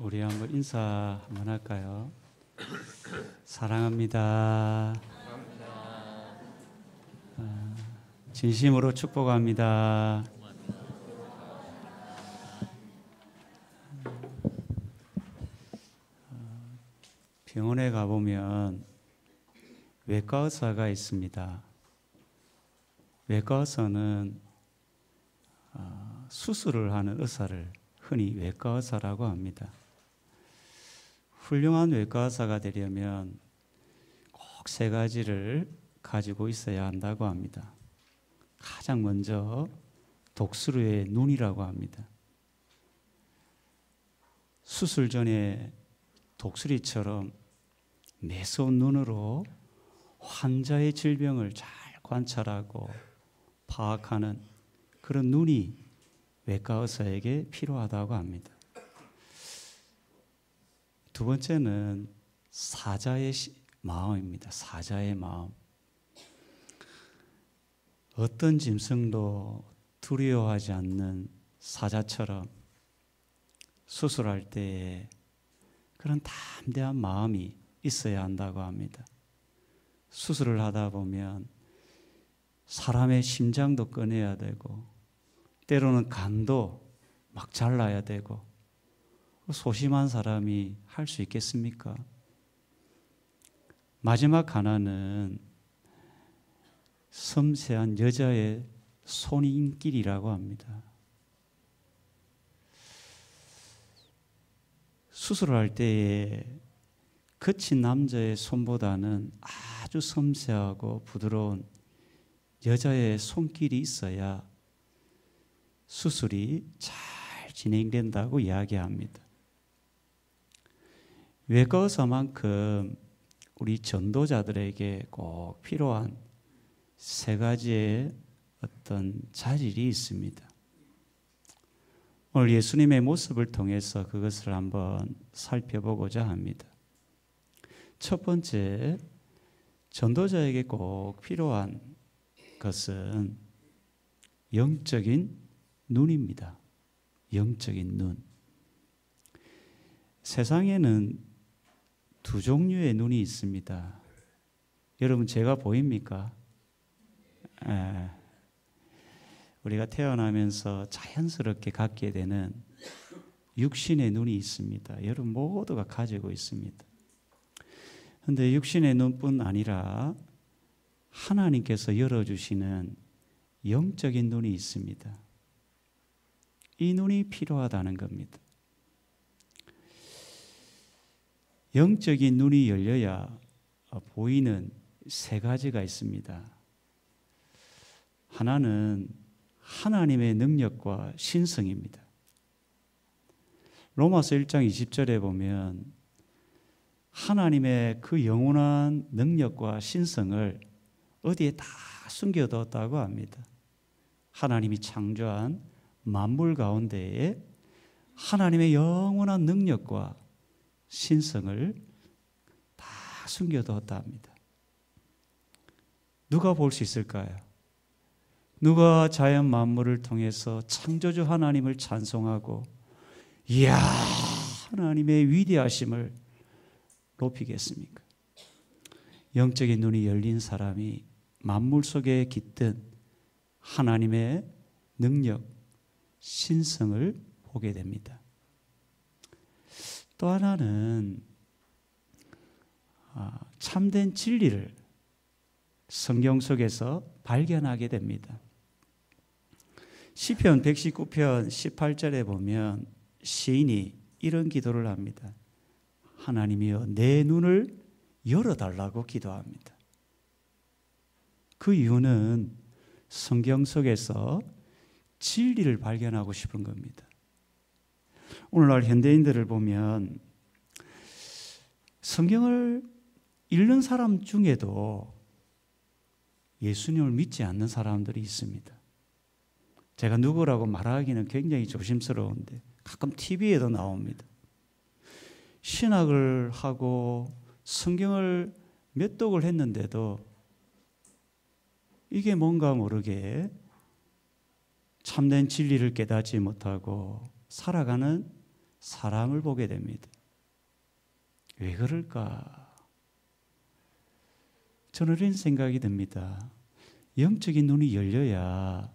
우리 한번 인사 한번 할까요? 사랑합니다. 진심으로 축복합니다. 병원에 가보면 외과 의사가 있습니다. 외과 의사는 수술을 하는 의사를 흔히 외과 의사라고 합니다. 훌륭한 외과 의사가 되려면 꼭 세 가지를 가지고 있어야 한다고 합니다. 가장 먼저 독수리의 눈이라고 합니다. 수술 전에 독수리처럼 매서운 눈으로 환자의 질병을 잘 관찰하고 파악하는 그런 눈이 외과 의사에게 필요하다고 합니다. 두 번째는 사자의 마음입니다. 사자의 마음. 어떤 짐승도 두려워하지 않는 사자처럼 수술할 때에 그런 담대한 마음이 있어야 한다고 합니다. 수술을 하다 보면 사람의 심장도 꺼내야 되고 때로는 간도 막 잘라야 되고 소심한 사람이 할 수 있겠습니까? 마지막 하나는 섬세한 여자의 손인길이라고 합니다. 수술을 할 때에 거친 남자의 손보다는 아주 섬세하고 부드러운 여자의 손길이 있어야 수술이 잘 진행된다고 이야기합니다. 외과 의사만큼 우리 전도자들에게 꼭 필요한 세 가지의 어떤 자질이 있습니다. 오늘 예수님의 모습을 통해서 그것을 한번 살펴보고자 합니다. 첫 번째, 전도자에게 꼭 필요한 것은 영적인 눈입니다. 영적인 눈. 세상에는 두 종류의 눈이 있습니다. 여러분 제가 보입니까? 우리가 태어나면서 자연스럽게 갖게 되는 육신의 눈이 있습니다. 여러분 모두가 가지고 있습니다. 그런데 육신의 눈뿐 아니라 하나님께서 열어주시는 영적인 눈이 있습니다. 이 눈이 필요하다는 겁니다. 영적인 눈이 열려야 보이는 세 가지가 있습니다. 하나는 하나님의 능력과 신성입니다. 로마서 1장 20절에 보면 하나님의 그 영원한 능력과 신성을 어디에 다 숨겨뒀다고 합니다. 하나님이 창조한 만물 가운데에 하나님의 영원한 능력과 신성을 다 숨겨뒀다 합니다. 누가 볼 수 있을까요? 누가 자연 만물을 통해서 창조주 하나님을 찬송하고 이야 하나님의 위대하심을 높이겠습니까? 영적인 눈이 열린 사람이 만물 속에 깃든 하나님의 능력, 신성을 보게 됩니다. 또 하나는 참된 진리를 성경 속에서 발견하게 됩니다. 시편 119편 18절에 보면 시인이 이런 기도를 합니다. 하나님이여 내 눈을 열어달라고 기도합니다. 그 이유는 성경 속에서 진리를 발견하고 싶은 겁니다. 오늘날 현대인들을 보면 성경을 읽는 사람 중에도 예수님을 믿지 않는 사람들이 있습니다. 제가 누구라고 말하기는 굉장히 조심스러운데 가끔 TV에도 나옵니다. 신학을 하고 성경을 몇 독을 했는데도 이게 뭔가 모르게 참된 진리를 깨닫지 못하고 살아가는 사랑을 보게 됩니다. 왜 그럴까? 저는 이런 생각이 듭니다. 영적인 눈이 열려야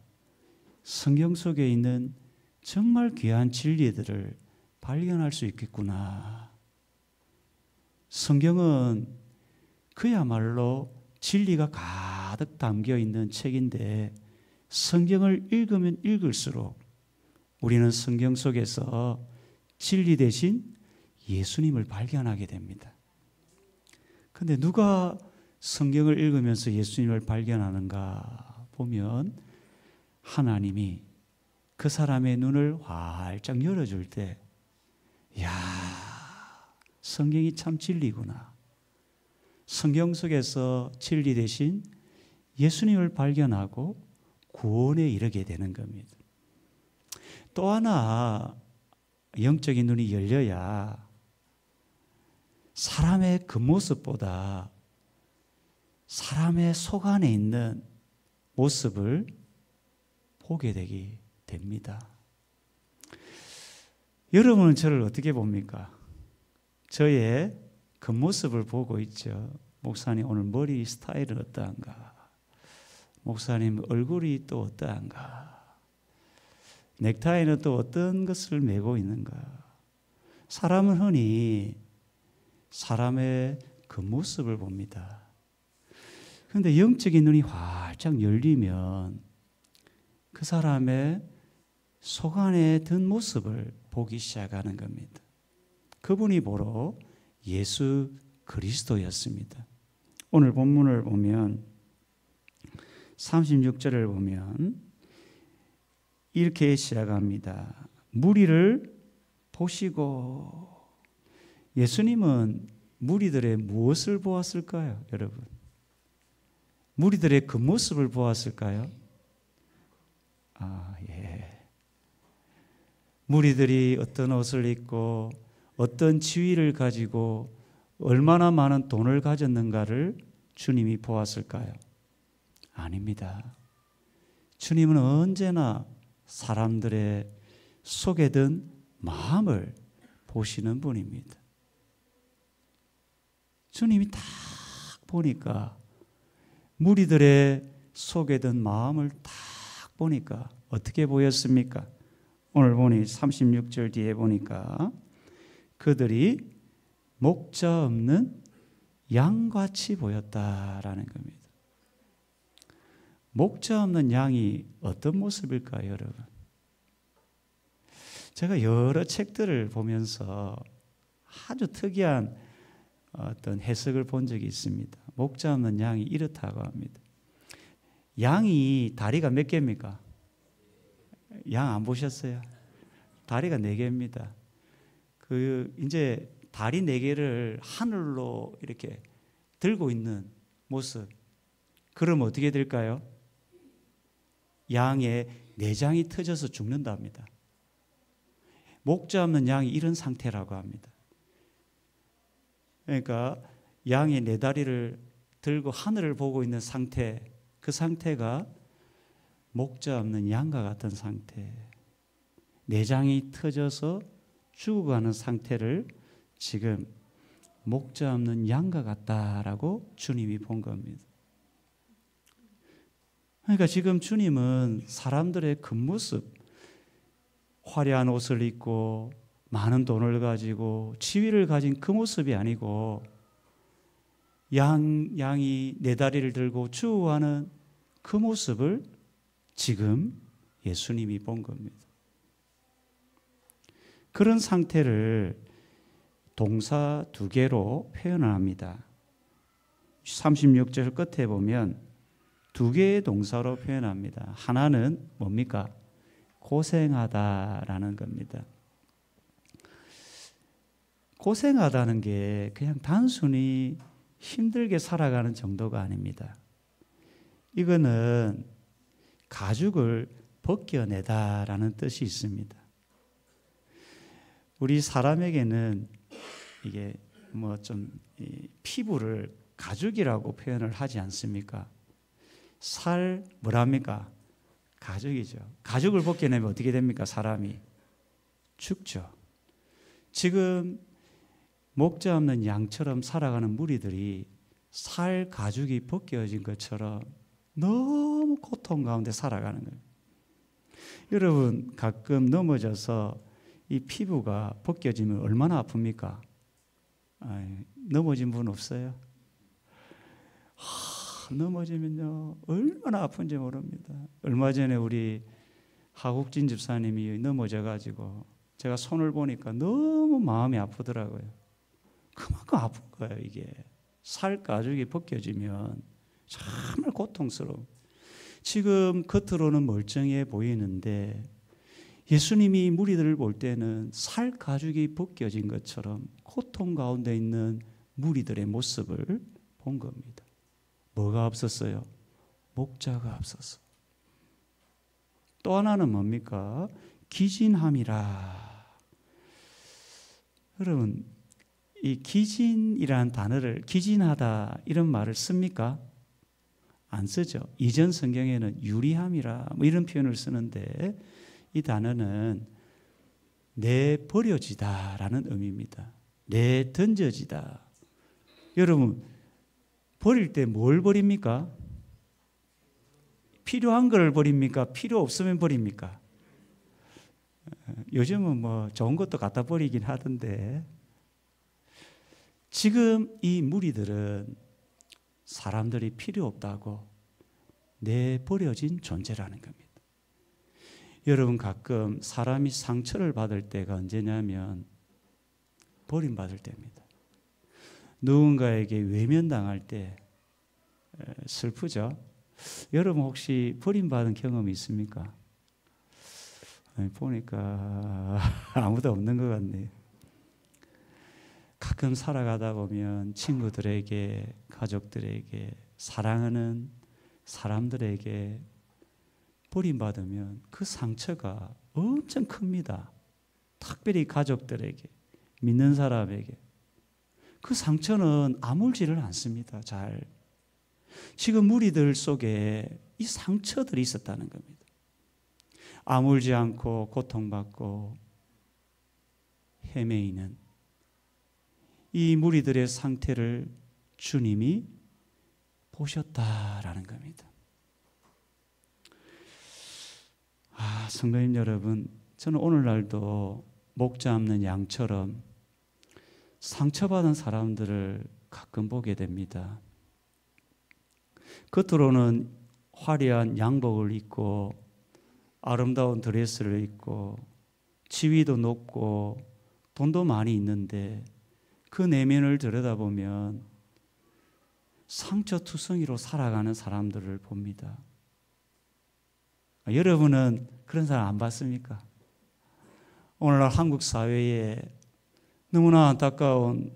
성경 속에 있는 정말 귀한 진리들을 발견할 수 있겠구나. 성경은 그야말로 진리가 가득 담겨 있는 책인데 성경을 읽으면 읽을수록 우리는 성경 속에서 진리 대신 예수님을 발견하게 됩니다. 그런데 누가 성경을 읽으면서 예수님을 발견하는가 보면 하나님이 그 사람의 눈을 활짝 열어줄 때, 야, 성경이 참 진리구나. 성경 속에서 진리 대신 예수님을 발견하고 구원에 이르게 되는 겁니다. 또 하나 영적인 눈이 열려야 사람의 겉모습보다 사람의 속 안에 있는 모습을 보게 되게 됩니다. 여러분은 저를 어떻게 봅니까? 저의 겉모습을 보고 있죠. 목사님 오늘 머리 스타일은 어떠한가? 목사님 얼굴이 또 어떠한가? 넥타이는 또 어떤 것을 메고 있는가? 사람은 흔히 사람의 겉모습을 봅니다. 그런데 영적인 눈이 활짝 열리면 그 사람의 속 안에 든 모습을 보기 시작하는 겁니다. 그분이 바로 예수 그리스도였습니다. 오늘 본문을 보면 36절을 보면 이렇게 시작합니다. 무리를 보시고, 예수님은 무리들의 무엇을 보았을까요, 여러분? 무리들의 그 모습을 보았을까요? 예. 무리들이 어떤 옷을 입고 어떤 지위를 가지고 얼마나 많은 돈을 가졌는가를 주님이 보았을까요? 아닙니다. 주님은 언제나 사람들의 속에 든 마음을 보시는 분입니다. 주님이 딱 보니까 무리들의 속에 든 마음을 딱 보니까 어떻게 보였습니까? 오늘 보니 36절 뒤에 보니까 그들이 목자 없는 양같이 보였다라는 겁니다. 목자 없는 양이 어떤 모습일까요, 여러분? 제가 여러 책들을 보면서 아주 특이한 어떤 해석을 본 적이 있습니다. 목자 없는 양이 이렇다고 합니다. 양이 다리가 몇 개입니까? 양 안 보셨어요? 다리가 4개입니다. 이제 다리 4개를 하늘로 이렇게 들고 있는 모습. 그러면 어떻게 될까요? 양의 내장이 터져서 죽는답니다. 목자 없는 양이 이런 상태라고 합니다. 그러니까 양의 4다리를 들고 하늘을 보고 있는 상태, 그 상태가 목자 없는 양과 같은 상태, 내장이 터져서 죽어가는 상태를 지금 목자 없는 양과 같다라고 주님이 본 겁니다. 그러니까 지금 주님은 사람들의 겉모습, 화려한 옷을 입고 많은 돈을 가지고 지위를 가진 그 모습이 아니고 양이 4다리를 들고 추구하는 그 모습을 지금 예수님이 본 겁니다. 그런 상태를 동사 2개로 표현합니다. 36절 끝에 보면 2개의 동사로 표현합니다. 하나는 뭡니까? 고생하다라는 겁니다. 고생하다는 게 그냥 단순히 힘들게 살아가는 정도가 아닙니다. 이거는 가죽을 벗겨내다라는 뜻이 있습니다. 우리 사람에게는 이게 피부를 가죽이라고 표현을 하지 않습니까? 뭐랍니까? 가죽이죠. 가죽을 벗겨내면 어떻게 됩니까? 사람이 죽죠. 지금 목자 없는 양처럼 살아가는 무리들이 살 가죽이 벗겨진 것처럼 너무 고통 가운데 살아가는 거예요. 여러분 가끔 넘어져서 이 피부가 벗겨지면 얼마나 아픕니까? 넘어진 분 없어요? 넘어지면요 얼마나 아픈지 모릅니다. 얼마 전에 우리 하국진 집사님이 넘어져가지고 제가 손을 보니까 너무 마음이 아프더라고요. 그만큼 아픈 거예요. 이게 살 가죽이 벗겨지면 정말 고통스러워. 지금 겉으로는 멀쩡해 보이는데 예수님이 무리들을 볼 때는 살 가죽이 벗겨진 것처럼 고통 가운데 있는 무리들의 모습을 본 겁니다. 뭐가 없었어요? 목자가 없었어. 또 하나는 뭡니까? 기진함이라. 여러분, 이 기진이라는 단어를 기진하다 이런 말을 씁니까? 안 쓰죠. 이전 성경에는 유리함이라 뭐 이런 표현을 쓰는데 이 단어는 내버려지다라는 의미입니다. 내던져지다. 여러분 버릴 때 뭘 버립니까? 필요한 걸 버립니까? 필요 없으면 버립니까? 요즘은 뭐 좋은 것도 갖다 버리긴 하던데 지금 이 무리들은 사람들이 필요 없다고 내버려진 존재라는 겁니다. 여러분 가끔 사람이 상처를 받을 때가 언제냐면 버림받을 때입니다. 누군가에게 외면당할 때 슬프죠. 여러분 혹시 버림받은 경험이 있습니까? 보니까 아무도 없는 것 같네요. 가끔 살아가다 보면 친구들에게, 가족들에게, 사랑하는 사람들에게 버림받으면 그 상처가 엄청 큽니다. 특별히 가족들에게, 믿는 사람에게. 그 상처는 아물지를 않습니다. 잘. 지금 무리들 속에 이 상처들이 있었다는 겁니다. 아물지 않고 고통받고 헤매이는 이 무리들의 상태를 주님이 보셨다라는 겁니다. 성도님 여러분, 저는 오늘날도 목자 없는 양처럼 상처받은 사람들을 가끔 보게 됩니다. 겉으로는 화려한 양복을 입고 아름다운 드레스를 입고 지위도 높고 돈도 많이 있는데 그 내면을 들여다보면 상처투성이로 살아가는 사람들을 봅니다. 여러분은 그런 사람 안 봤습니까? 오늘날 한국 사회에 너무나 안타까운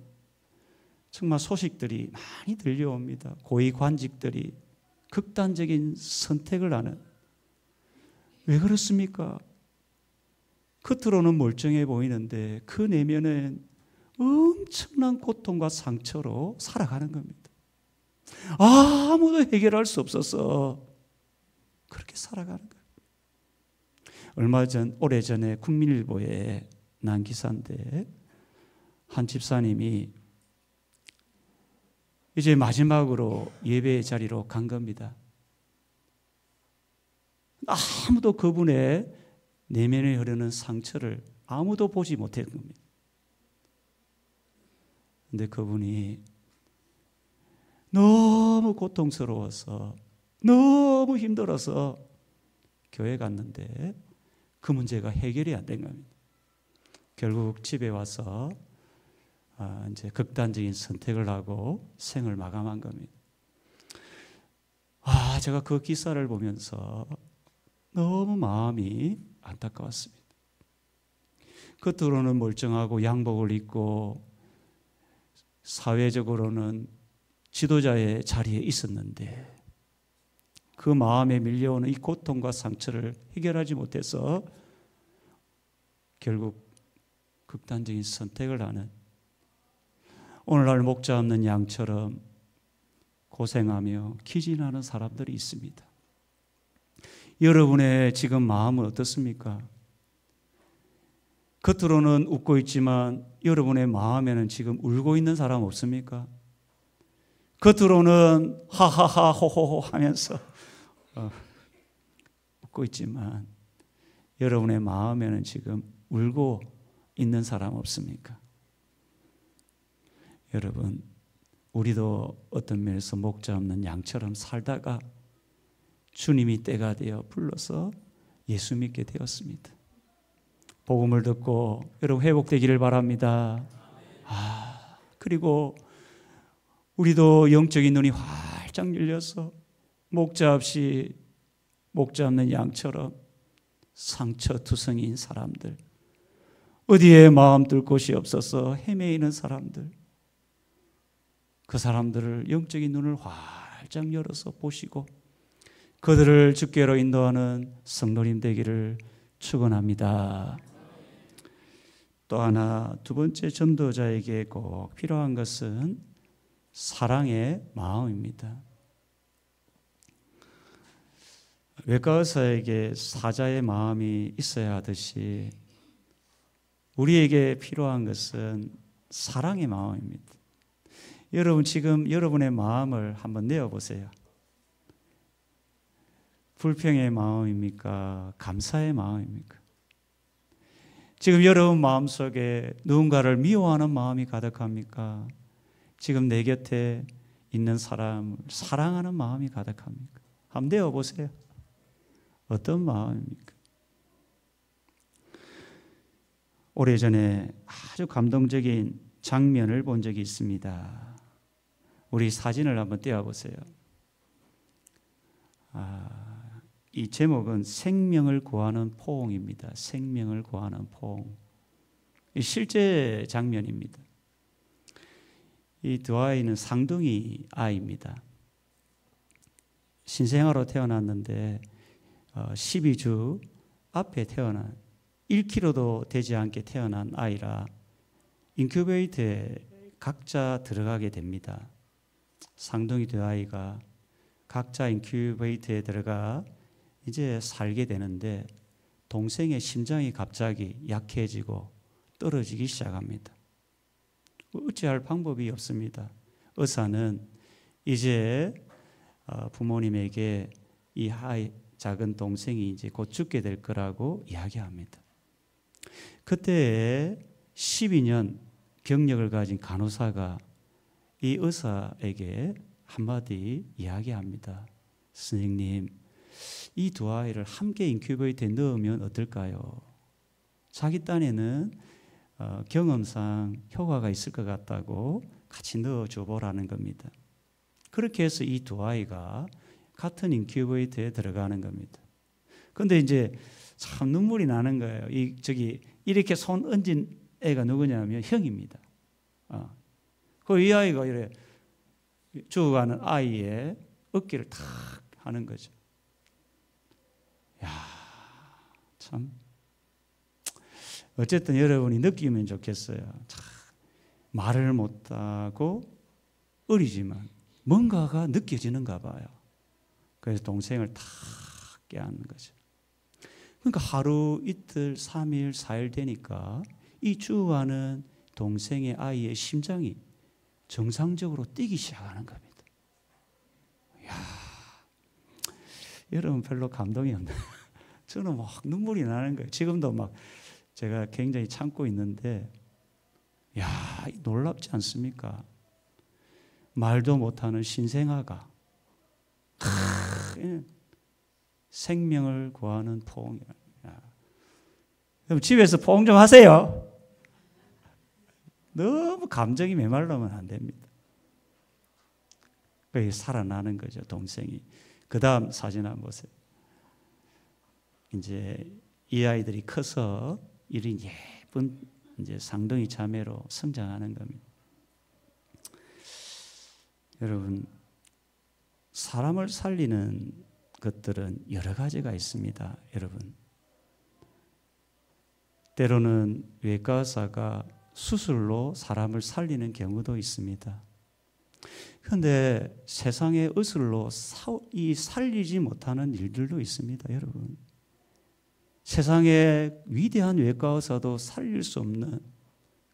정말 소식들이 많이 들려옵니다. 고위관직들이 극단적인 선택을 하는. 왜 그렇습니까? 겉으로는 멀쩡해 보이는데 그 내면은 엄청난 고통과 상처로 살아가는 겁니다. 아무도 해결할 수 없어서 그렇게 살아가는 거예요. 오래전에 국민일보에 난 기사인데 한 집사님이 이제 마지막으로 예배의 자리로 간 겁니다. 아무도 그분의 내면에 흐르는 상처를 아무도 보지 못한 겁니다. 그런데 그분이 너무 고통스러워서 너무 힘들어서 교회 갔는데 그 문제가 해결이 안 된 겁니다. 결국 집에 와서 이제 극단적인 선택을 하고 생을 마감한 겁니다. 제가 그 기사를 보면서 너무 마음이 안타까웠습니다. 겉으로는 멀쩡하고 양복을 입고 사회적으로는 지도자의 자리에 있었는데 그 마음에 밀려오는 이 고통과 상처를 해결하지 못해서 결국 극단적인 선택을 하는, 오늘날 목자 없는 양처럼 고생하며 기진하는 사람들이 있습니다. 여러분의 지금 마음은 어떻습니까? 겉으로는 웃고 있지만 여러분의 마음에는 지금 울고 있는 사람 없습니까? 겉으로는 하하하 호호호 하면서 웃고 있지만 여러분의 마음에는 지금 울고 있는 사람 없습니까? 여러분, 우리도 어떤 면에서 목자 없는 양처럼 살다가 주님이 때가 되어 불러서 예수 믿게 되었습니다. 복음을 듣고 여러분 회복되기를 바랍니다. 그리고 우리도 영적인 눈이 활짝 열려서 목자 없는 양처럼 상처투성이인 사람들, 어디에 마음 둘 곳이 없어서 헤매이는 사람들, 그 사람들을 영적인 눈을 활짝 열어서 보시고 그들을 주께로 인도하는 성도님 되기를 축원합니다. 또 하나, 두 번째 전도자에게 꼭 필요한 것은 사랑의 마음입니다. 외과 의사에게 사자의 마음이 있어야 하듯이 우리에게 필요한 것은 사랑의 마음입니다. 여러분, 지금 여러분의 마음을 한번 내어보세요. 불평의 마음입니까? 감사의 마음입니까? 지금 여러분 마음속에 누군가를 미워하는 마음이 가득합니까? 지금 내 곁에 있는 사람을 사랑하는 마음이 가득합니까? 한번 내어보세요. 어떤 마음입니까? 오래전에 아주 감동적인 장면을 본 적이 있습니다. 우리 사진을 한번 띄워보세요. 이 제목은 생명을 구하는 포옹입니다. 생명을 구하는 포옹. 실제 장면입니다. 이 두 아이는 쌍둥이 아이입니다. 신생아로 태어났는데 12주 앞에 태어난 1kg도 되지 않게 태어난 아이라 인큐베이터에 각자 들어가게 됩니다. 쌍둥이 두 아이가 각자 인큐베이터에 들어가 이제 살게 되는데 동생의 심장이 갑자기 약해지고 떨어지기 시작합니다. 어찌할 방법이 없습니다. 의사는 이제 부모님에게 이 작은 동생이 이제 곧 죽게 될 거라고 이야기합니다. 그때 12년 경력을 가진 간호사가 이 의사에게 한마디 이야기합니다. 선생님, 이 두 아이를 함께 인큐베이터에 넣으면 어떨까요? 자기 딴에는 경험상 효과가 있을 것 같다고 같이 넣어줘 보라는 겁니다. 그렇게 해서 이 두 아이가 같은 인큐베이터에 들어가는 겁니다. 그런데 이제 참 눈물이 나는 거예요. 이렇게 손 얹은 애가 누구냐면 형입니다. 이 아이가 이래 죽어가는 아이의 어깨를 탁 하는 거죠. 야, 참. 어쨌든 여러분이 느끼면 좋겠어요. 참, 말을 못하고 어리지만 뭔가가 느껴지는가 봐요. 그래서 동생을 탁 깨안는 거죠. 그러니까 하루, 이틀, 3일, 4일 되니까 이 죽어가는 동생의 아이의 심장이 정상적으로 뛰기 시작하는 겁니다. 이야, 여러분 별로 감동이 없나요? 저는 막 눈물이 나는 거예요. 지금도 막 제가 굉장히 참고 있는데, 야, 놀랍지 않습니까? 말도 못하는 신생아가 생명을 구하는 포옹이라. 여러분 집에서 포옹 좀 하세요. 너무 감정이 메말르면 안 됩니다. 그게 살아나는 거죠, 동생이. 그 다음 사진 한번 보세요. 이제 이 아이들이 커서 이런 예쁜 이제 쌍둥이 자매로 성장하는 겁니다. 여러분, 사람을 살리는 것들은 여러 가지가 있습니다. 여러분, 때로는 외과 의사가 수술로 사람을 살리는 경우도 있습니다. 그런데 세상의 의술로 살리지 못하는 일들도 있습니다. 여러분, 세상의 위대한 외과 의사도 살릴 수 없는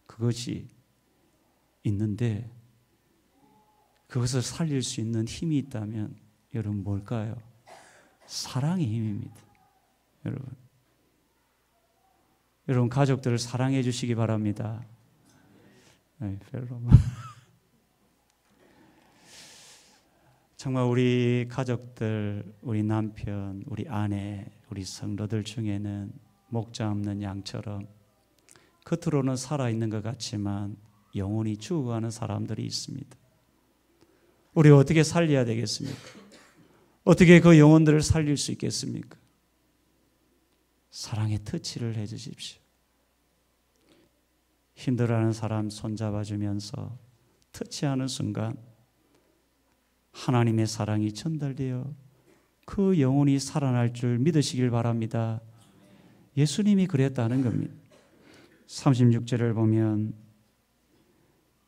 그것이 있는데 그것을 살릴 수 있는 힘이 있다면 여러분 뭘까요? 사랑의 힘입니다. 여러분 가족들을 사랑해 주시기 바랍니다. 별로. 정말 우리 가족들, 우리 남편, 우리 아내, 우리 성도들 중에는 목자 없는 양처럼 겉으로는 살아있는 것 같지만 영혼이 죽어가는 사람들이 있습니다. 우리 어떻게 살려야 되겠습니까? 어떻게 그 영혼들을 살릴 수 있겠습니까? 사랑의 터치를 해 주십시오. 힘들어하는 사람 손잡아주면서 터치하는 순간 하나님의 사랑이 전달되어 그 영혼이 살아날 줄 믿으시길 바랍니다. 예수님이 그랬다는 겁니다. 36절을 보면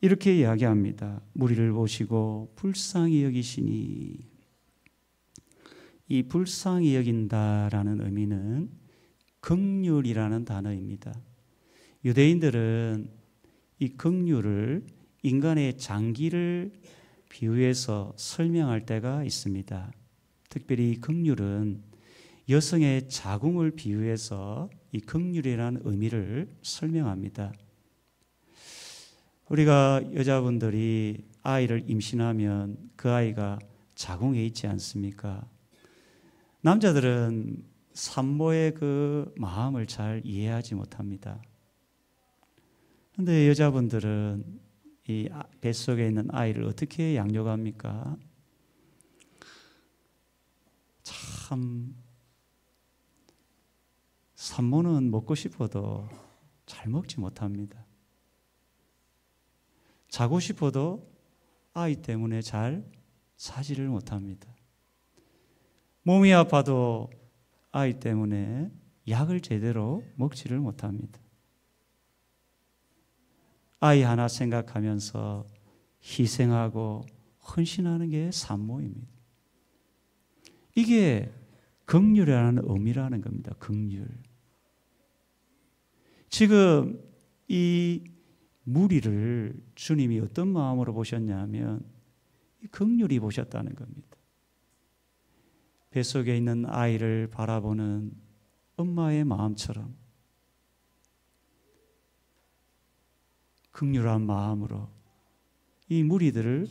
이렇게 이야기합니다. 무리를 보시고 불쌍히 여기시니, 이 불쌍히 여긴다라는 의미는 긍휼이라는 단어입니다. 유대인들은 이 긍휼을 인간의 장기를 비유해서 설명할 때가 있습니다. 특별히 이 긍휼은 여성의 자궁을 비유해서 이 긍휼이라는 의미를 설명합니다. 우리가 여자분들이 아이를 임신하면 그 아이가 자궁에 있지 않습니까? 남자들은 산모의 그 마음을 잘 이해하지 못합니다. 그런데 여자분들은 이 뱃속에 있는 아이를 어떻게 양육합니까? 참 산모는 먹고 싶어도 잘 먹지 못합니다. 자고 싶어도 아이 때문에 잘 자지를 못합니다. 몸이 아파도 아이 때문에 약을 제대로 먹지를 못합니다. 아이 하나 생각하면서 희생하고 헌신하는 게 산모입니다. 이게 긍휼이라는 의미라는 겁니다. 긍휼. 지금 이 무리를 주님이 어떤 마음으로 보셨냐면 긍휼히 보셨다는 겁니다. 뱃속에 있는 아이를 바라보는 엄마의 마음처럼 긍휼한 마음으로 이 무리들을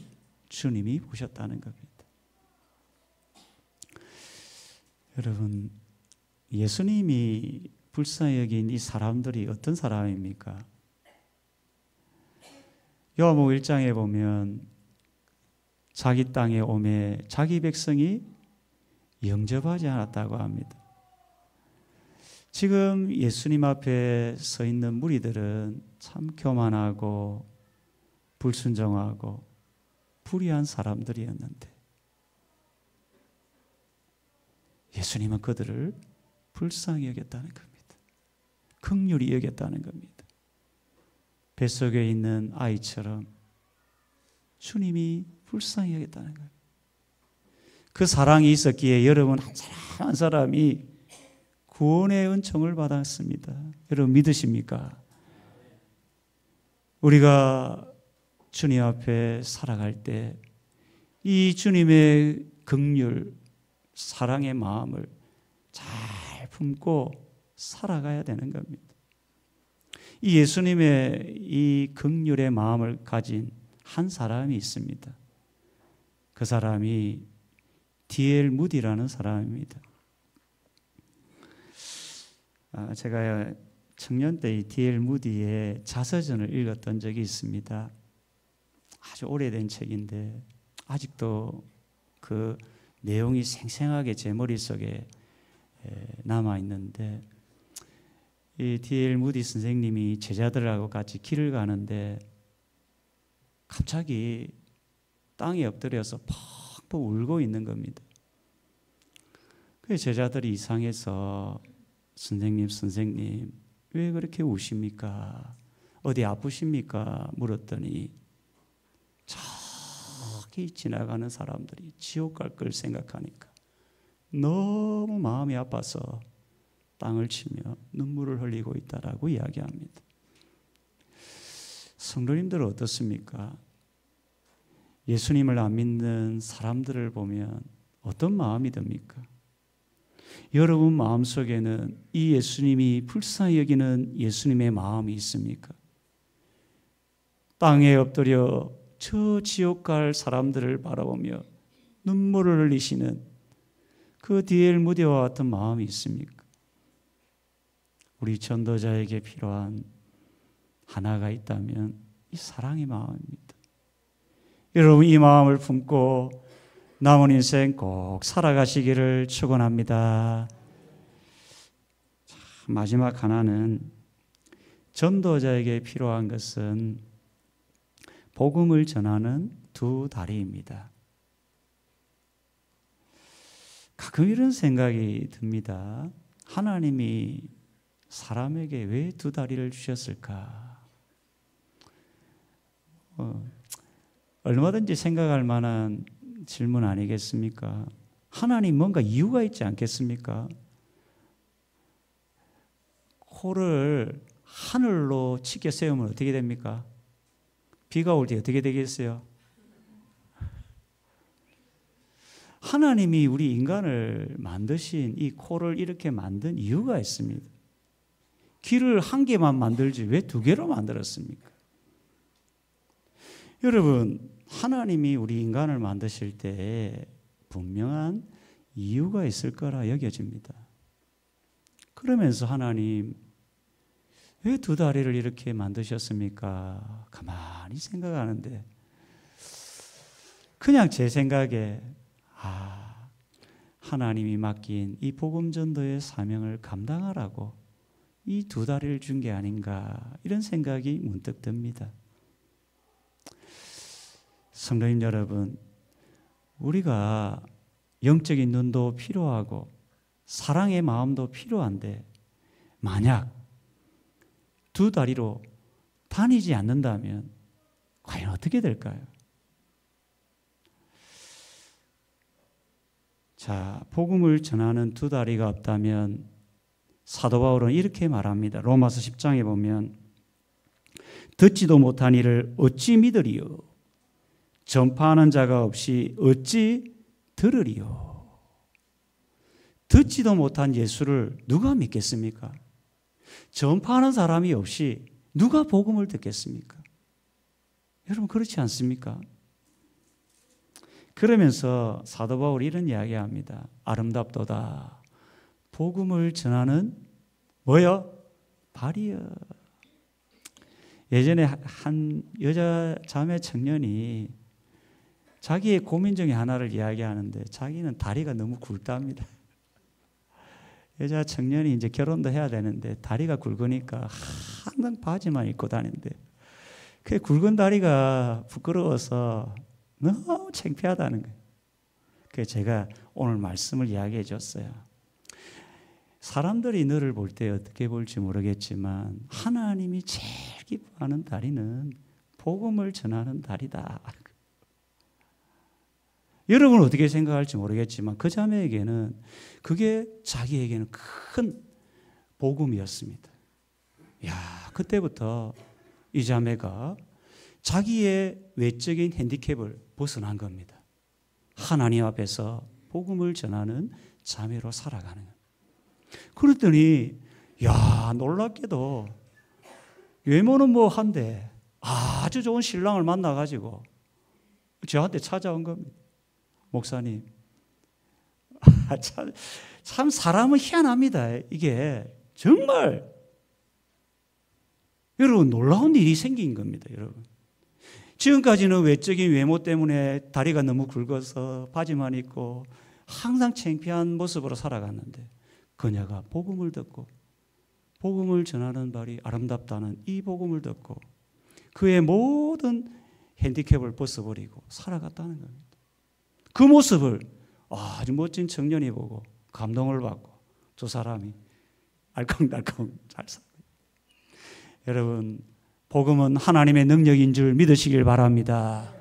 주님이 보셨다는 겁니다. 여러분, 예수님이 불쌍히 여긴 이 사람들이 어떤 사람입니까? 요한복음 1장에 보면 자기 땅에 오매 자기 백성이 영접하지 않았다고 합니다. 지금 예수님 앞에 서 있는 무리들은 참 교만하고 불순종하고 불의한 사람들이었는데 예수님은 그들을 불쌍히 여겼다는 겁니다. 긍휼히 여겼다는 겁니다. 뱃속에 있는 아이처럼 주님이 불쌍히 여겼다는 거예요. 그 사랑이 있었기에 여러분 한 사람 한 사람이 구원의 은총을 받았습니다. 여러분 믿으십니까? 우리가 주님 앞에 살아갈 때 이 주님의 긍휼, 사랑의 마음을 잘 품고 살아가야 되는 겁니다. 이 예수님의 이 긍휼의 마음을 가진 한 사람이 있습니다. 그 사람이 D.L. 무디라는 사람입니다. 제가 청년 때 이 D.L. 무디의 자서전을 읽었던 적이 있습니다. 아주 오래된 책인데 아직도 그 내용이 생생하게 제 머릿속에 남아 있는데 이 D.L. 무디 선생님이 제자들하고 같이 길을 가는데 갑자기 땅에 엎드려서 펑펑 울고 있는 겁니다. 그 제자들이 이상해서 선생님 왜 그렇게 우십니까? 어디 아프십니까? 물었더니 저기 지나가는 사람들이 지옥 갈 걸 생각하니까 너무 마음이 아파서 땅을 치며 눈물을 흘리고 있다라고 이야기합니다. 성도님들은 어떻습니까? 예수님을 안 믿는 사람들을 보면 어떤 마음이 듭니까? 여러분 마음속에는 이 예수님이 불쌍히 여기는 예수님의 마음이 있습니까? 땅에 엎드려 저 지옥 갈 사람들을 바라보며 눈물을 흘리시는 그 디엘 무디와 같은 마음이 있습니까? 우리 전도자에게 필요한 하나가 있다면 이 사랑의 마음입니다. 여러분 이 마음을 품고 남은 인생 꼭 살아가시기를 축원합니다. 마지막 하나는 전도자에게 필요한 것은 복음을 전하는 두 다리입니다. 가끔 이런 생각이 듭니다. 하나님이 사람에게 왜 두 다리를 주셨을까? 얼마든지 생각할 만한 질문 아니겠습니까? 하나님 뭔가 이유가 있지 않겠습니까? 코를 하늘로 치켜 세우면 어떻게 됩니까? 비가 올 때 어떻게 되겠어요? 하나님이 우리 인간을 만드신 이 코를 이렇게 만든 이유가 있습니다. 귀를 한 개만 만들지 왜 두 개로 만들었습니까? 여러분, 하나님이 우리 인간을 만드실 때 분명한 이유가 있을 거라 여겨집니다. 그러면서 하나님 왜 두 다리를 이렇게 만드셨습니까? 가만히 생각하는데 그냥 제 생각에 하나님이 맡긴 이 복음 전도의 사명을 감당하라고 이 두 다리를 준 게 아닌가 이런 생각이 문득 듭니다. 성도님 여러분, 우리가 영적인 눈도 필요하고 사랑의 마음도 필요한데 만약 두 다리로 다니지 않는다면 과연 어떻게 될까요? 자, 복음을 전하는 두 다리가 없다면 사도 바울은 이렇게 말합니다. 로마서 10장에 보면 듣지도 못한 이를 어찌 믿으리요? 전파하는 자가 없이 어찌 들으리요? 듣지도 못한 예수를 누가 믿겠습니까? 전파하는 사람이 없이 누가 복음을 듣겠습니까? 여러분 그렇지 않습니까? 그러면서 사도 바울이 이런 이야기합니다. 아름답도다. 복음을 전하는 뭐요? 발이요. 예전에 한 여자 자매 청년이 자기의 고민 중에 하나를 이야기하는데 자기는 다리가 너무 굵답니다. 여자 청년이 이제 결혼도 해야 되는데 다리가 굵으니까 항상 바지만 입고 다니는데 그 굵은 다리가 부끄러워서 너무 창피하다는 거예요. 그래서 제가 오늘 말씀을 이야기해 줬어요. 사람들이 너를 볼 때 어떻게 볼지 모르겠지만 하나님이 제일 기뻐하는 다리는 복음을 전하는 다리다. 여러분은 어떻게 생각할지 모르겠지만 그 자매에게는 그게 자기에게는 큰 복음이었습니다. 야, 그때부터 이 자매가 자기의 외적인 핸디캡을 벗어난 겁니다. 하나님 앞에서 복음을 전하는 자매로 살아가는 거예요. 그랬더니 야, 놀랍게도 외모는 뭐 한데 아주 좋은 신랑을 만나가지고 저한테 찾아온 겁니다. 목사님, 참 사람은 희한합니다. 이게 정말 여러분 놀라운 일이 생긴 겁니다. 여러분 지금까지는 외적인 외모 때문에 다리가 너무 굵어서 바지만 입고 항상 창피한 모습으로 살아갔는데 그녀가 복음을 듣고 복음을 전하는 발이 아름답다는 이 복음을 듣고 그의 모든 핸디캡을 벗어버리고 살아갔다는 겁니다. 그 모습을 아주 멋진 청년이 보고 감동을 받고 두 사람이 알콩달콩 잘 살고 여러분 복음은 하나님의 능력인 줄 믿으시길 바랍니다.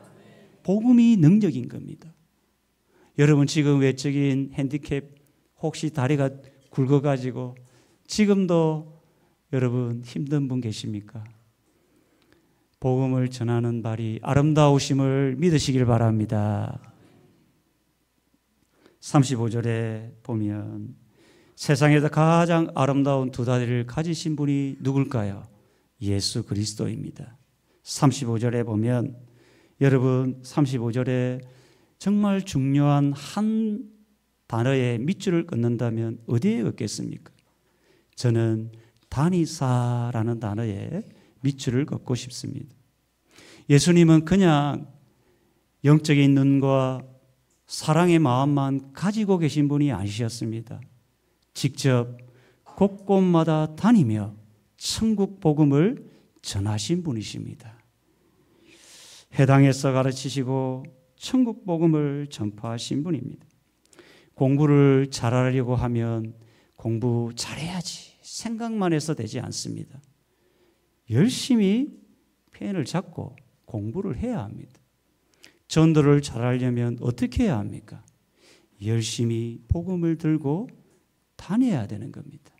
복음이 능력인 겁니다. 여러분 지금 외적인 핸디캡 혹시 다리가 굵어가지고 지금도 여러분 힘든 분 계십니까? 복음을 전하는 발이 아름다우심을 믿으시길 바랍니다. 35절에 보면 세상에서 가장 아름다운 두 다리를 가지신 분이 누굴까요? 예수 그리스도입니다. 35절에 보면 여러분 35절에 정말 중요한 한 단어의 밑줄을 끊는다면 어디에 긋겠습니까? 저는 다니사라는 단어에 밑줄을 긋고 싶습니다. 예수님은 그냥 영적인 눈과 사랑의 마음만 가지고 계신 분이 아니셨습니다. 직접 곳곳마다 다니며 천국 복음을 전하신 분이십니다. 회당에서 가르치시고 천국 복음을 전파하신 분입니다. 공부를 잘하려고 하면 공부 잘해야지 생각만 해서 되지 않습니다. 열심히 펜을 잡고 공부를 해야 합니다. 전도를 잘하려면 어떻게 해야 합니까? 열심히 복음을 들고 다녀야 되는 겁니다.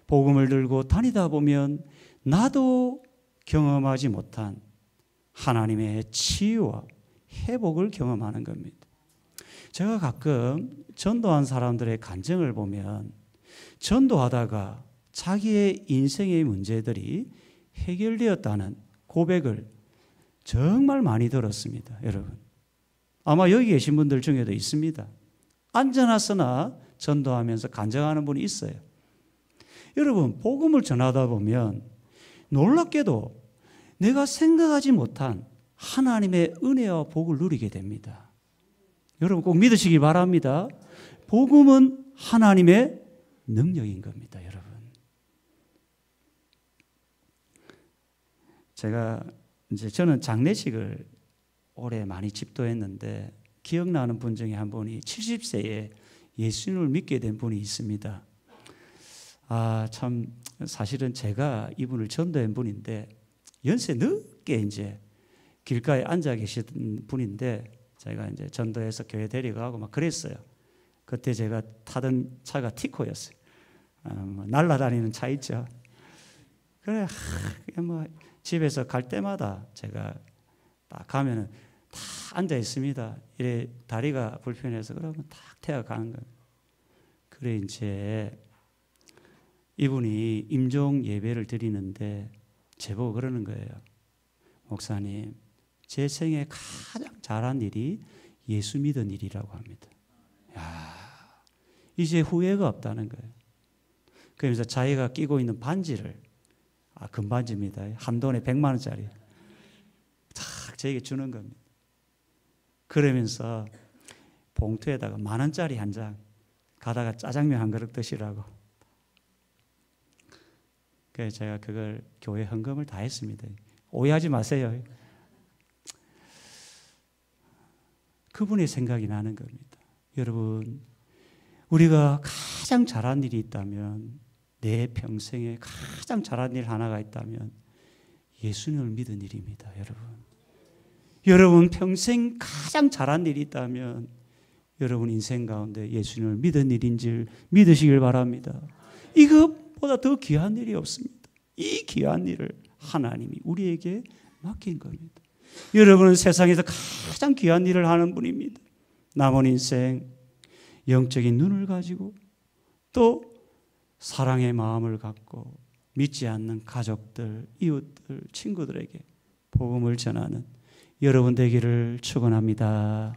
복음을 들고 다니다 보면 나도 경험하지 못한 하나님의 치유와 회복을 경험하는 겁니다. 제가 가끔 전도한 사람들의 간증을 보면 전도하다가 자기의 인생의 문제들이 해결되었다는 고백을 정말 많이 들었습니다. 여러분, 아마 여기 계신 분들 중에도 있습니다. 앉아나서나 전도하면서 간증하는 분이 있어요. 여러분, 복음을 전하다 보면 놀랍게도 내가 생각하지 못한 하나님의 은혜와 복을 누리게 됩니다. 여러분 꼭 믿으시기 바랍니다. 복음은 하나님의 능력인 겁니다, 여러분. 저는 장례식을 올해 많이 집도했는데 기억나는 분 중에 한 분이 70세에 예수님을 믿게 된 분이 있습니다. 참 사실은 제가 이분을 전도한 분인데 연세 늦게 이제 길가에 앉아 계시던 분인데 제가 이제 전도해서 교회 데려가고 막 그랬어요. 그때 제가 타던 차가 티코였어요. 날아다니는 차 있죠. 그래, 뭐 집에서 갈 때마다 제가 딱 가면은 다 앉아 있습니다. 이래 다리가 불편해서 그러면 딱 태워가는 거예요. 그래 이제 이분이 임종 예배를 드리는데 제보고 그러는 거예요. 목사님, 제 생에 가장 잘한 일이 예수 믿은 일이라고 합니다. 이제 후회가 없다는 거예요. 그러면서 자기가 끼고 있는 반지를 금반지입니다. 한 돈에 100만 원짜리 탁 저에게 주는 겁니다. 그러면서 봉투에다가 10,000원짜리 한 장 가다가 짜장면 한 그릇 드시라고. 그래서 제가 그걸 교회 헌금을 다 했습니다. 오해하지 마세요. 그분의 생각이 나는 겁니다. 여러분, 우리가 가장 잘한 일이 있다면, 내 평생에 가장 잘한 일 하나가 있다면 예수님을 믿은 일입니다. 여러분 평생 가장 잘한 일이 있다면 여러분 인생 가운데 예수님을 믿은 일인 줄 믿으시길 바랍니다. 이것보다 더 귀한 일이 없습니다. 이 귀한 일을 하나님이 우리에게 맡긴 겁니다. 여러분은 세상에서 가장 귀한 일을 하는 분입니다. 남은 인생 영적인 눈을 가지고 또 사랑의 마음을 갖고 믿지 않는 가족들, 이웃들, 친구들에게 복음을 전하는 여러분 되기를 축원합니다.